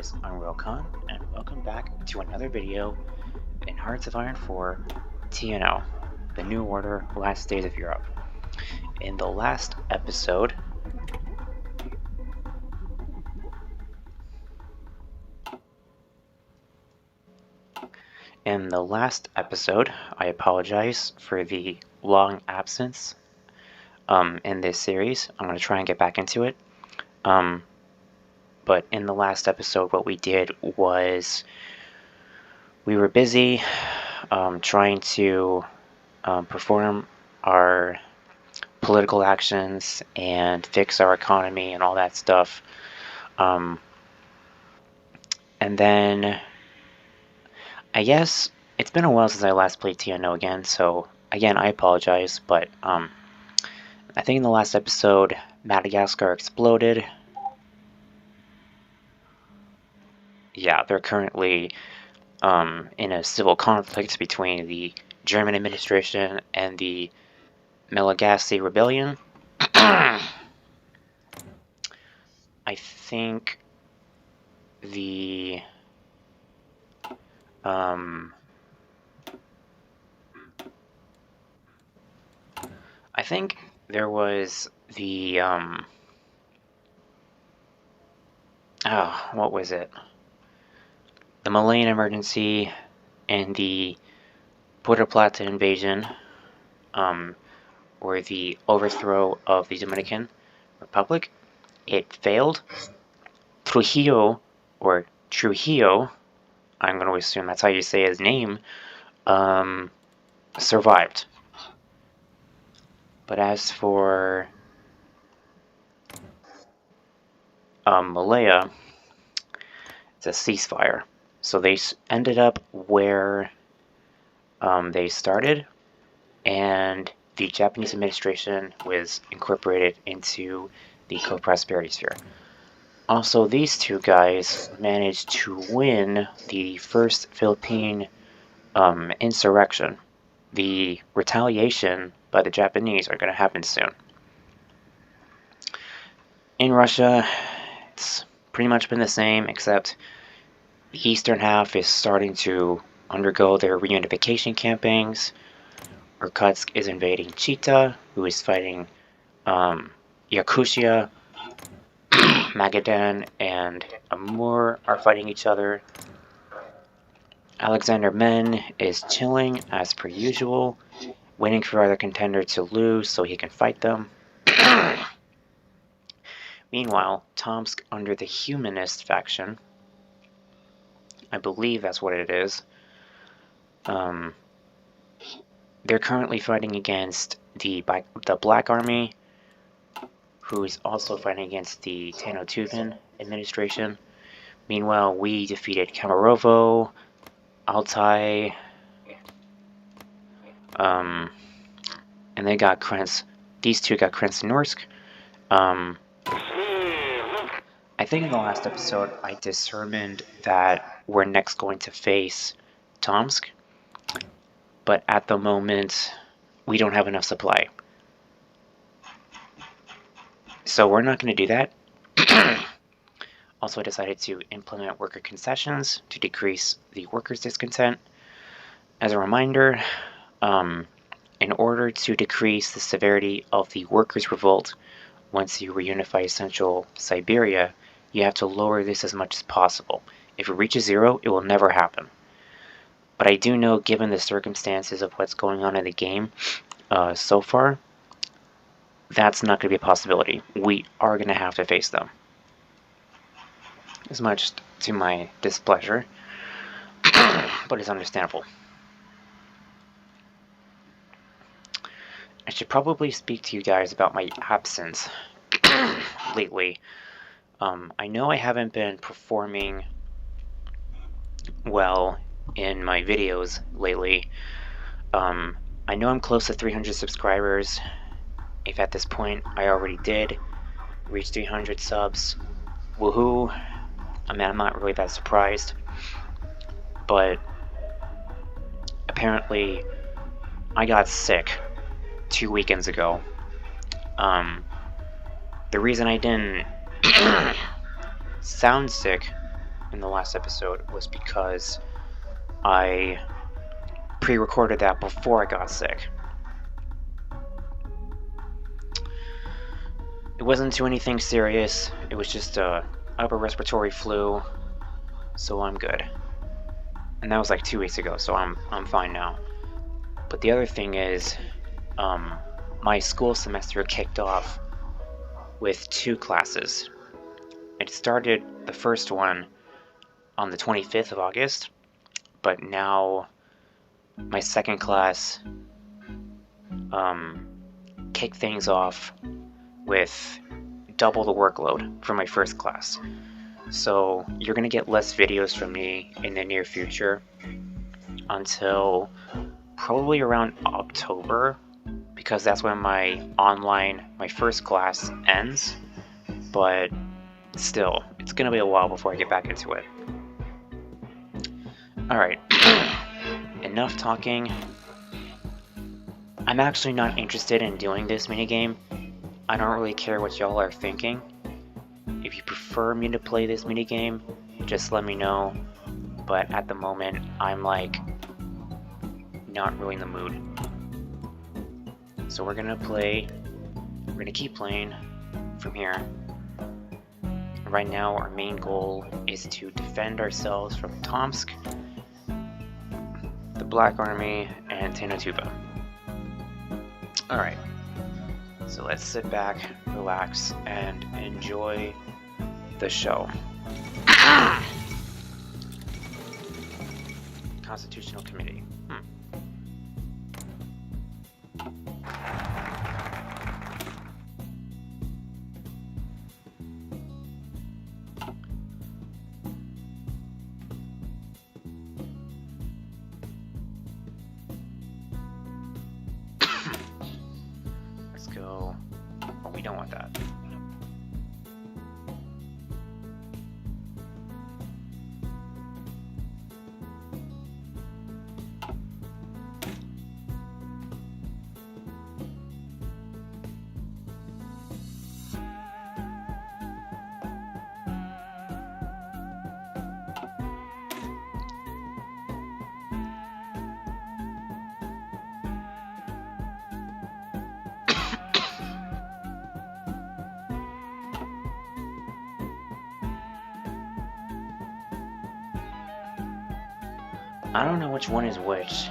is Unreal Khan, and welcome back to another video in Hearts of Iron 4 TNO, the New Order Last Days of Europe. In the last episode, I apologize for the long absence in this series. I'm going to try and get back into it. But in the last episode, what we did was we were busy trying to perform our political actions and fix our economy and all that stuff. And then I guess it's been a while since I last played TNO again, so again, I apologize, but I think in the last episode, Madagascar exploded. Yeah, they're currently in a civil conflict between the German administration and the Malagasy rebellion. I think the there was the what was it? The Malayan emergency and the Puerto Plata invasion, or the overthrow of the Dominican Republic. It failed. Trujillo, I'm going to assume that's how you say his name, survived. But as for Malaya, it's a ceasefire. So they ended up where they started, and the Japanese administration was incorporated into the co-prosperity sphere. Also, these two guys managed to win the first Philippine insurrection. The retaliation by the Japanese are going to happen soon. In Russia, it's pretty much been the same, except the eastern half is starting to undergo their reunification campaigns. Irkutsk is invading Chita, who is fighting Yakutia. Magadan and Amur are fighting each other. Alexander Men is chilling as per usual, waiting for other contender to lose so he can fight them. Meanwhile, Tomsk, under the Humanist faction, I believe that's what it is, they're currently fighting against the Black Army, who is also fighting against the TNO 2WRW administration. Meanwhile, we defeated Kemerovo, Altai, and they got these two got Krasnoyarsk. I think in the last episode I determined that we're next going to face Tomsk, but at the moment we don't have enough supply. So we're not going to do that. Also, I decided to implement worker concessions to decrease the workers' discontent. As a reminder, in order to decrease the severity of the workers' revolt, once you reunify Central Siberia, you have to lower this as much as possible. If it reaches 0, it will never happen. But I do know, given the circumstances of what's going on in the game so far, that's not going to be a possibility. We are going to have to face them. As much to my displeasure, but it's understandable. I should probably speak to you guys about my absence lately. I know I haven't been performing well in my videos lately. I know I'm close to 300 subscribers. If at this point I already did reach 300 subs, woohoo. I mean, I'm not really that surprised, but apparently I got sick 2 weekends ago. The reason I didn't sound sick in the last episode was because I pre-recorded that before I got sick. It wasn't to anything serious, it was just a upper respiratory flu, so I'm good. And that was like 2 weeks ago, so I'm fine now. But the other thing is, my school semester kicked off with 2 classes. It started the first one on the 25th of August, but now my second class kicked things off with double the workload from my first class. So you're gonna get less videos from me in the near future until probably around October, because that's when my first class ends. But still, it's gonna be a while before I get back into it. Alright, enough talking. I'm actually not interested in doing this minigame. I don't really care what y'all are thinking. If you prefer me to play this minigame, just let me know. But at the moment, I'm like, not really in the mood. So we're gonna keep playing from here. Right now, our main goal is to defend ourselves from Tomsk, the Black Army, and TNO 2WRW. Alright, so let's sit back, relax, and enjoy the show. Constitutional Committee. Let's go. Oh, we don't want that. I don't know which one is which.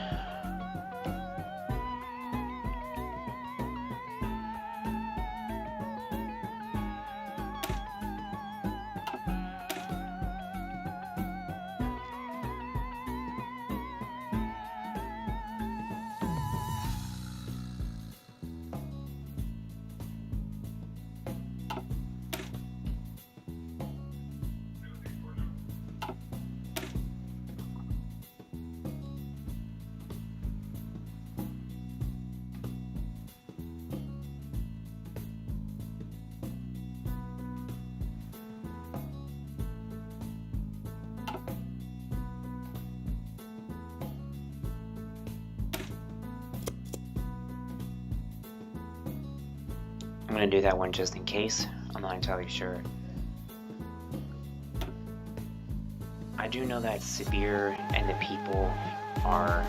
I'm gonna do that one just in case. I'm not entirely sure. I do know that Siberia and the people are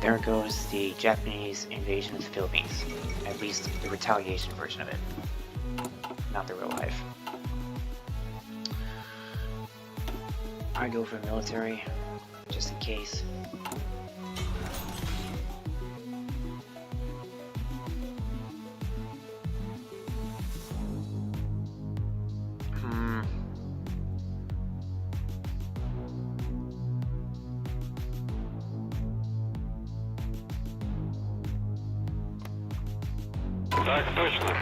there goes the Japanese invasion of the Philippines. At least the retaliation version of it. Not the real life. I go for military, just in case. Так точно.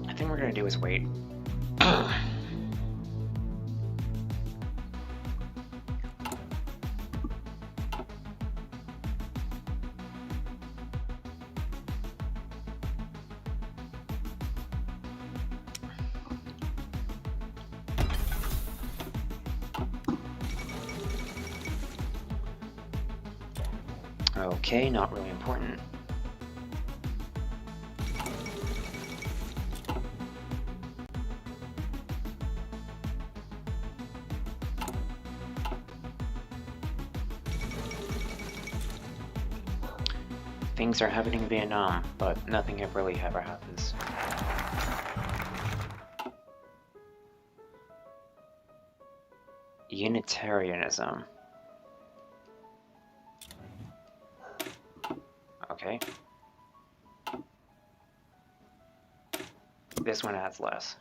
I think we're gonna do is wait. Okay, not really important. Things are happening in Vietnam, but nothing really ever happens. Unitarianism. Okay. This one adds less.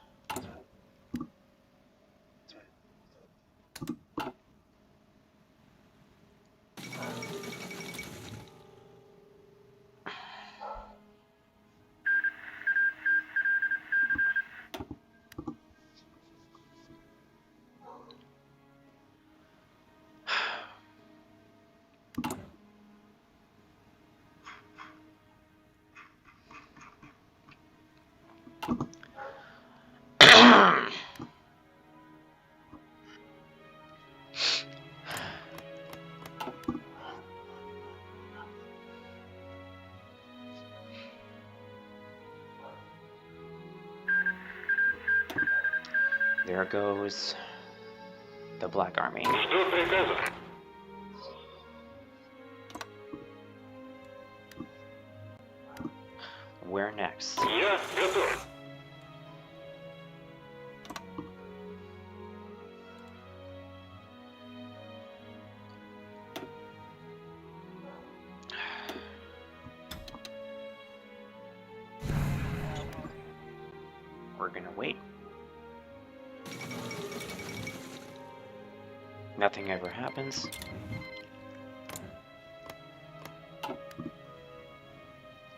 There goes the Black Army. Жду приказа. Where next? Я готов. We're gonna wait. Nothing ever happens.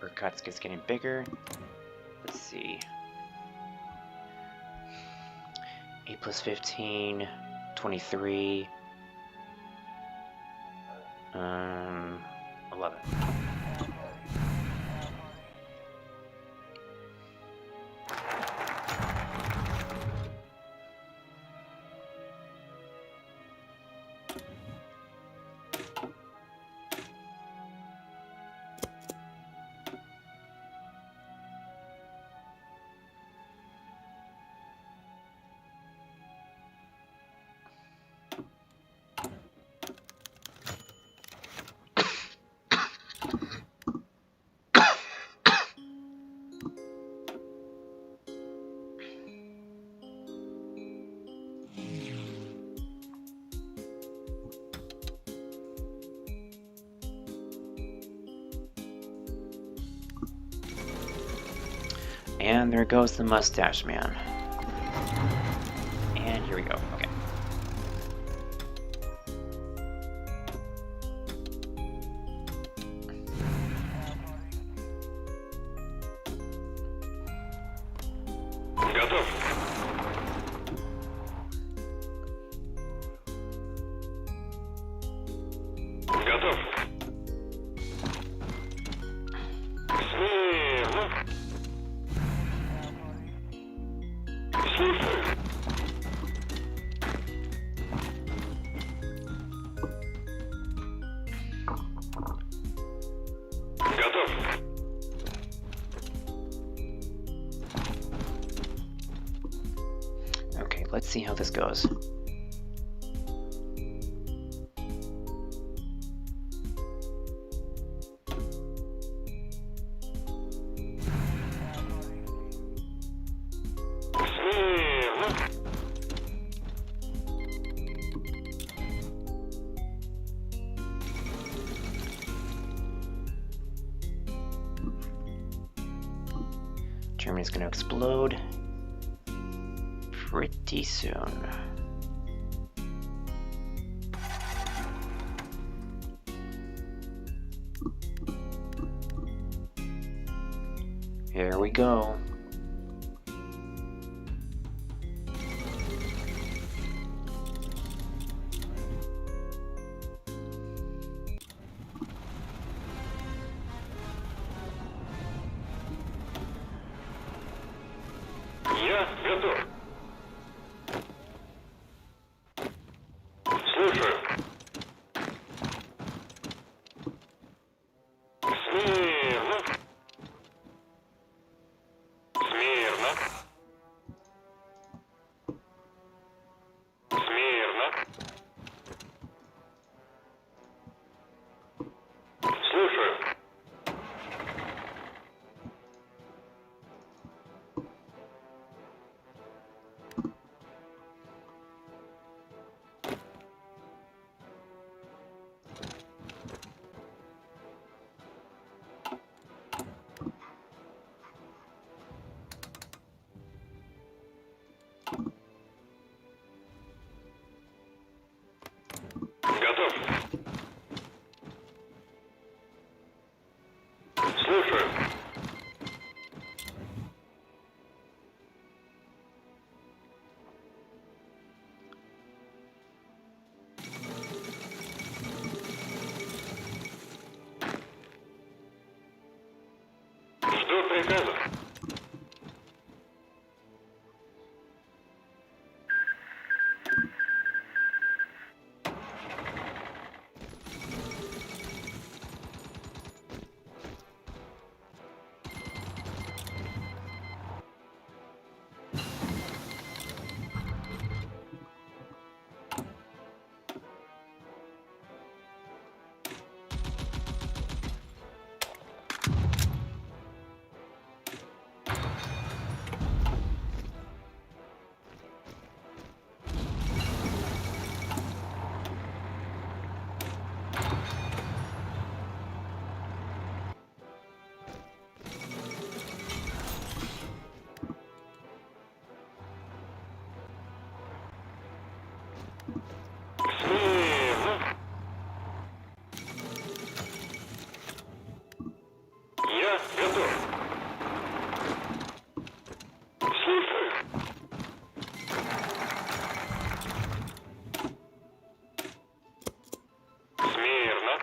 Irkutsk is getting bigger. Let's see. 8 plus 15, 23, 11. And there goes the mustache man. And here we go. Okay. Готов. Готов. Смело. Слушаю. Готов. Okay, let's see how this goes. Смело. Germany's going to explode pretty soon. Here we go. Я готов. Слушаю. Смирно. Смирно. Смирно. Слушаю. Готов. Слушаю. Жду приказа. Смирно. Я готов. Слушаю. Смирно.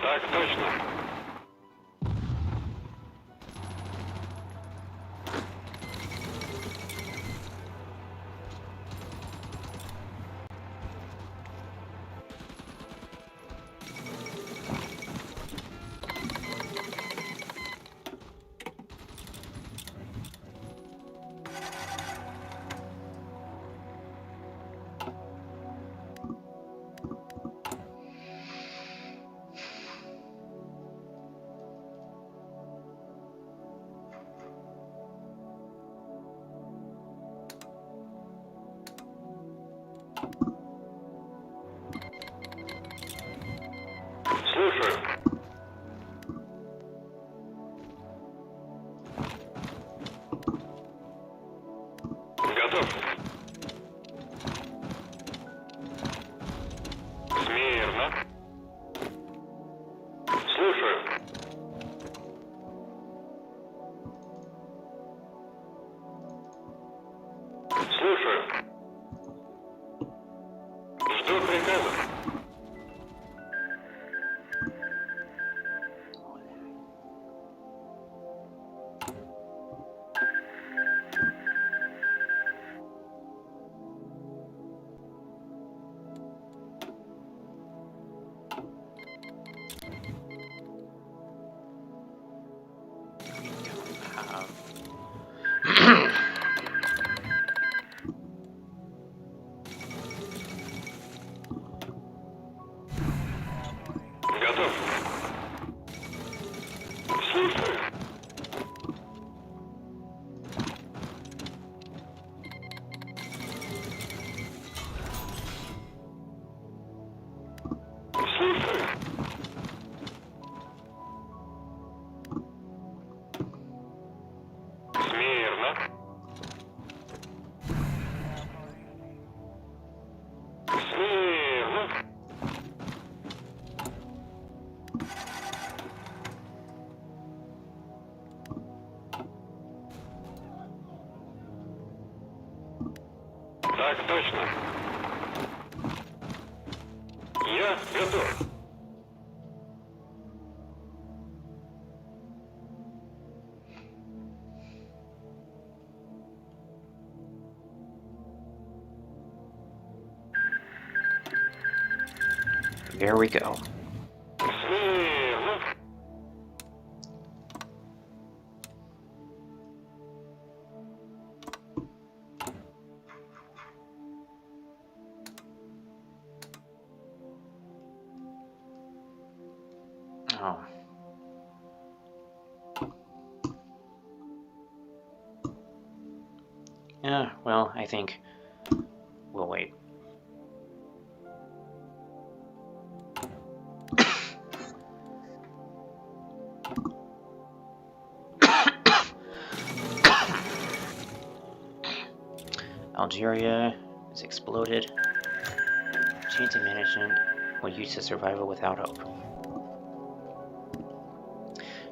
Так точно. Слушаю. Готов. Смирно. Слушаю. Слушаю. Жду приказа. Готов. Слушаю. Слушаю. Смирно. Смирно. Так точно. Я готов. There we go. Смирно. Oh. Yeah, well, I think we'll wait. Algeria is exploded. Chains of management will use to survival without hope.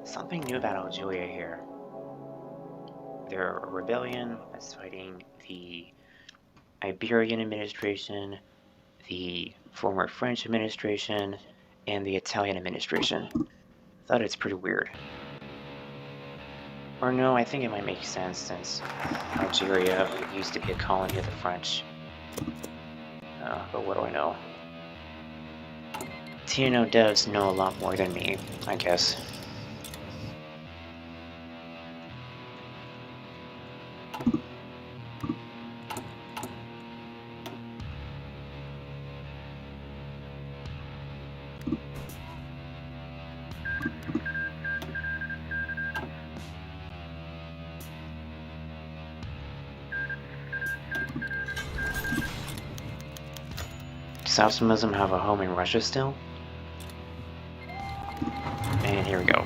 Something new about Algeria here. They're a rebellion that's fighting the Iberian administration, the former French administration, and the Italian administration. I thought it's pretty weird. Or no, I think it might make sense since Algeria used to be a colony of the French. But what do I know? TNO devs know a lot more than me, I guess. Does optimism have a home in Russia still? And here we go.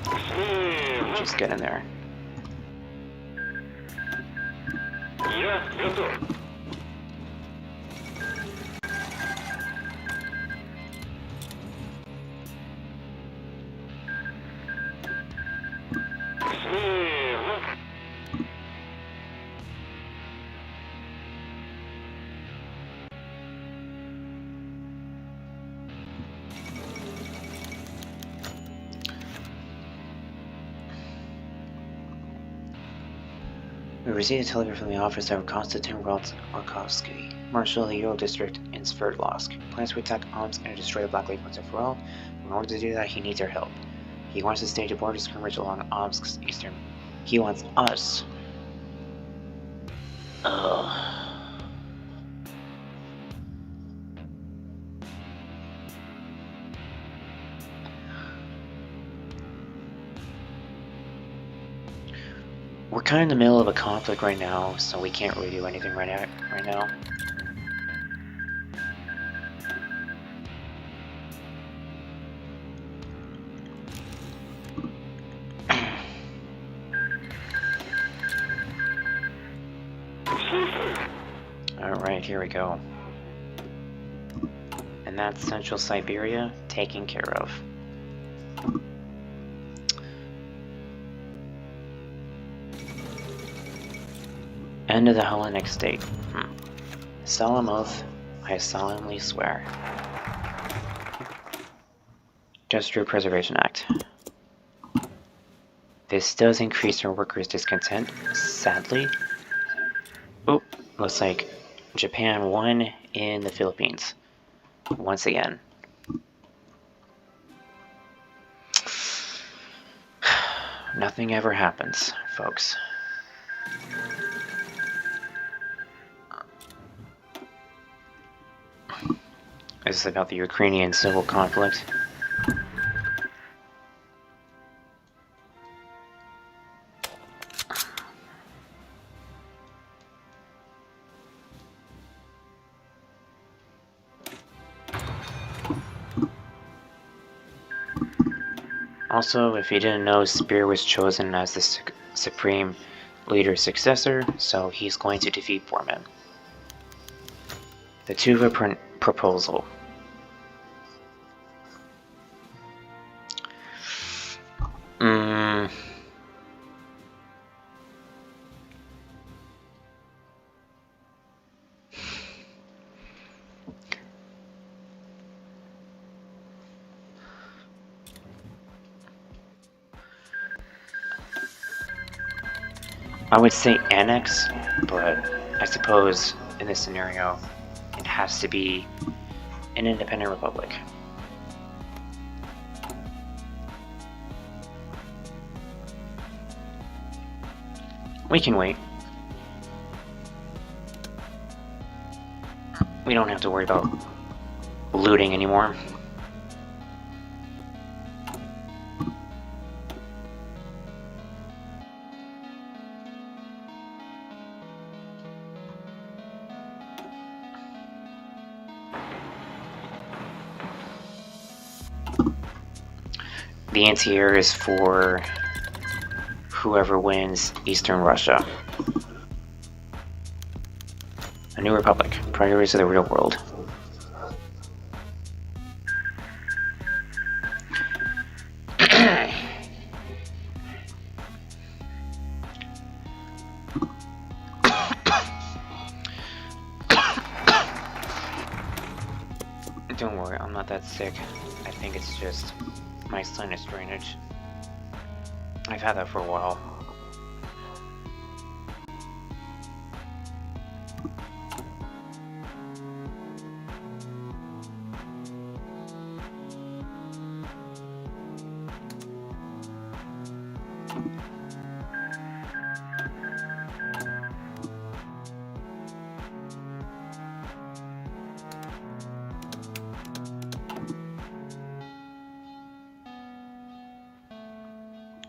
Смирно. Just get in there. Я готов. Смирно. We received a telegram from the office of Konstantin Rokovsky, Marshal of the Ural District in Sverdlovsk. Plans to attack Omsk and destroy the Black Lake once and for all. In order to do that, he needs our help. He wants to stage a border skirmish along Omsk's eastern. He wants us. Ugh. We're kind of in the middle of a conflict right now, so we can't really do anything right now. Слушаю. Alright, here we go. And that's Central Siberia taken care of. End of the Hellenic state. Solemn oath, I solemnly swear. Industrial Preservation Act. This does increase our workers' discontent, sadly. Oh, looks like Japan won in the Philippines. Once again. Nothing ever happens, folks. This is about the Ukrainian civil conflict. Also, if you didn't know, Spear was chosen as the Supreme Leader's successor, so he's going to defeat Borman. The Tuva proposal. I would say annex, but I suppose in this scenario it has to be an independent republic. We can wait. We don't have to worry about looting anymore. The anti-air is for whoever wins Eastern Russia. A new republic. Priorities of the real world. Don't worry, I'm not that sick. I think it's just my sinus drainage. I've had that for a while.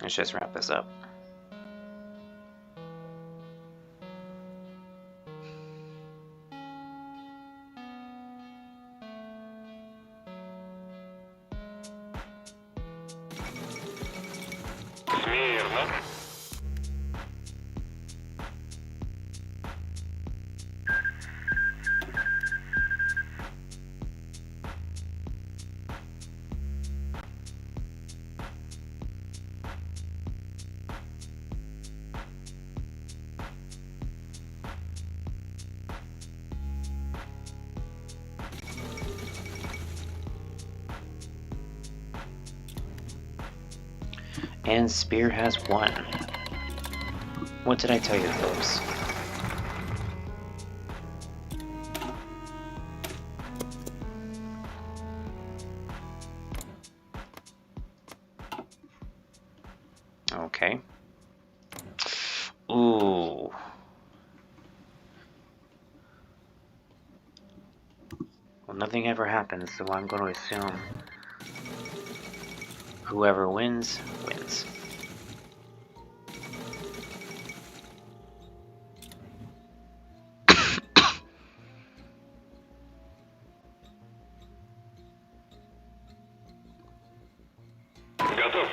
Let's just wrap this up. Смирно. And Spear has won. What did I tell you, folks? Okay. Ooh. Well, nothing ever happens, so I'm going to assume whoever wins, wins. Готов.